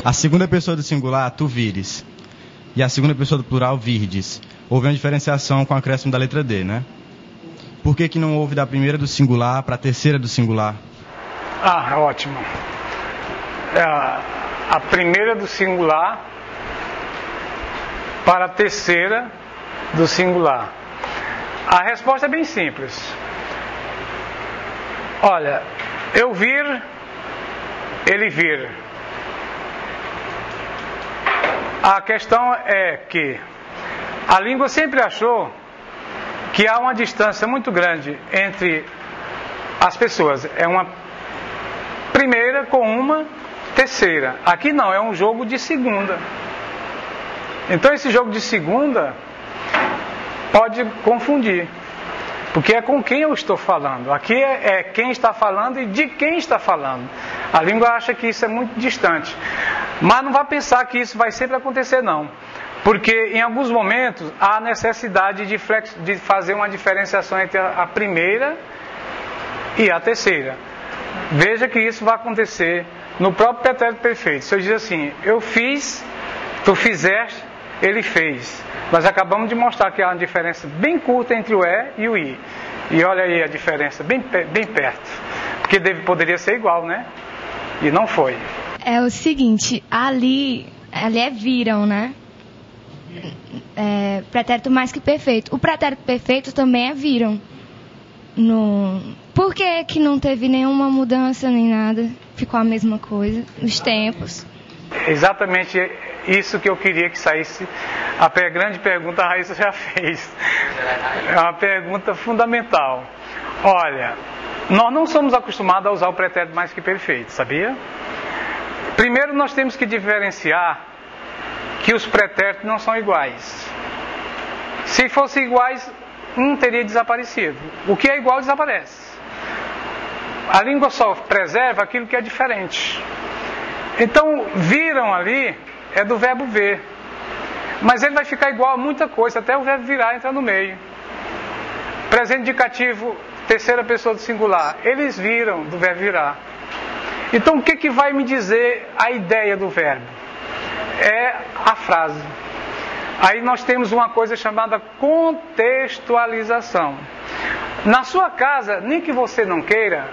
a segunda pessoa do singular, tu vires, e a segunda pessoa do plural, virdes. Houve uma diferenciação com o acréscimo da letra D, né? Por que não houve da primeira do singular para a terceira do singular? Ah, ótimo. A primeira do singular para a terceira do singular. A resposta é bem simples. Olha, eu vir, ele vir. A questão é que a língua sempre achou que há uma distância muito grande entre as pessoas. É uma primeira com uma terceira. Aqui não, é um jogo de segunda. Então esse jogo de segunda pode confundir, porque é com quem eu estou falando. Aqui é quem está falando e de quem está falando. A língua acha que isso é muito distante, mas não vai pensar que isso vai sempre acontecer, não. Porque em alguns momentos há necessidade de fazer uma diferenciação entre a primeira e a terceira. Veja que isso vai acontecer no próprio pretérito perfeito. Se eu dizer assim, eu fiz, tu fizeste, ele fez. Nós acabamos de mostrar que há uma diferença bem curta entre o é e o i. E olha aí a diferença, bem perto. Porque poderia ser igual, né? E não foi. É o seguinte, ali é viram, né? Pretérito mais que perfeito. O pretérito perfeito também é viram. Por que não teve nenhuma mudança nem nada? Ficou a mesma coisa nos tempos. Exatamente isso que eu queria que saísse. A grande pergunta a Raíssa já fez. É uma pergunta fundamental. Olha, nós não somos acostumados a usar o pretérito mais que perfeito, sabia? Primeiro nós temos que diferenciar que os pretéritos não são iguais. Se fossem iguais, um teria desaparecido. O que é igual desaparece. A língua só preserva aquilo que é diferente. Então, viram ali é do verbo ver. Mas ele vai ficar igual a muita coisa, até o verbo virar entra no meio. Presente indicativo, terceira pessoa do singular. Eles viram, do verbo virar. Então, o que vai me dizer a ideia do verbo? É a frase. Aí nós temos uma coisa chamada contextualização. Na sua casa, nem que você não queira,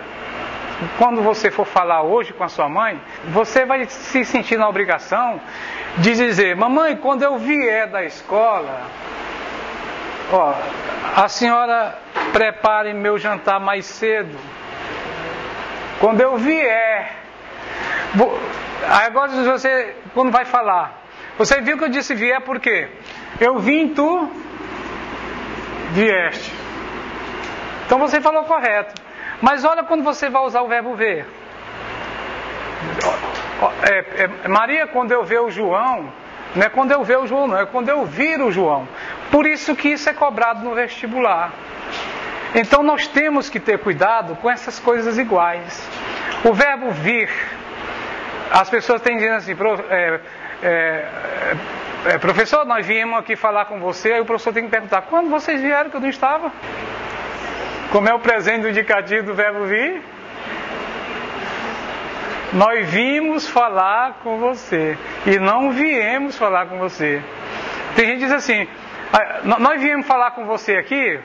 quando você for falar hoje com a sua mãe, você vai se sentir na obrigação de dizer, mamãe, quando eu vier da escola, a senhora prepare meu jantar mais cedo. Quando eu vier. Agora você, quando vai falar, você viu que eu disse vier por quê? Eu vim, tu vieste. Então você falou correto. Mas olha quando você vai usar o verbo ver. Maria, quando eu ver o João, não é quando eu ver o João, não, é quando eu vir o João. Por isso que isso é cobrado no vestibular. Então nós temos que ter cuidado com essas coisas iguais. O verbo vir, as pessoas têm dizendo assim, professor, nós viemos aqui falar com você, aí o professor tem que perguntar, quando vocês vieram que eu não estava? Como é o presente do indicativo do verbo vir? Nós vimos falar com você e não viemos falar com você. Tem gente que diz assim, nós viemos falar com você aqui,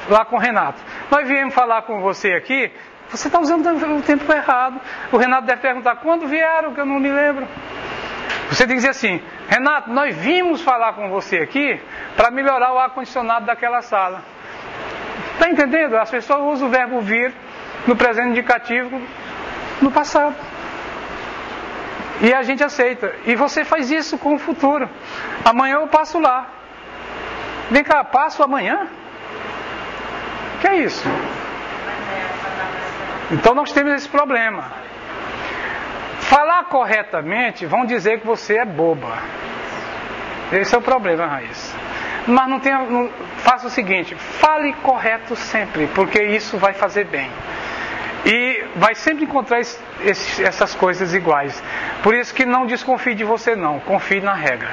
lá com o Renato, nós viemos falar com você aqui, você está usando o tempo errado. O Renato deve perguntar, quando vieram, que eu não me lembro. Você tem que dizer assim, Renato, nós vimos falar com você aqui para melhorar o ar-condicionado daquela sala. Está entendendo? As pessoas usam o verbo vir no presente indicativo no passado. E a gente aceita. E você faz isso com o futuro. Amanhã eu passo lá. Vem cá, passo amanhã? O que é isso? Então nós temos esse problema. Falar corretamente, vão dizer que você é boba. Esse é o problema, Raíssa. Mas faça o seguinte, fale correto sempre, porque isso vai fazer bem. E vai sempre encontrar essas coisas iguais. Por isso que não desconfie de você não, confie na regra.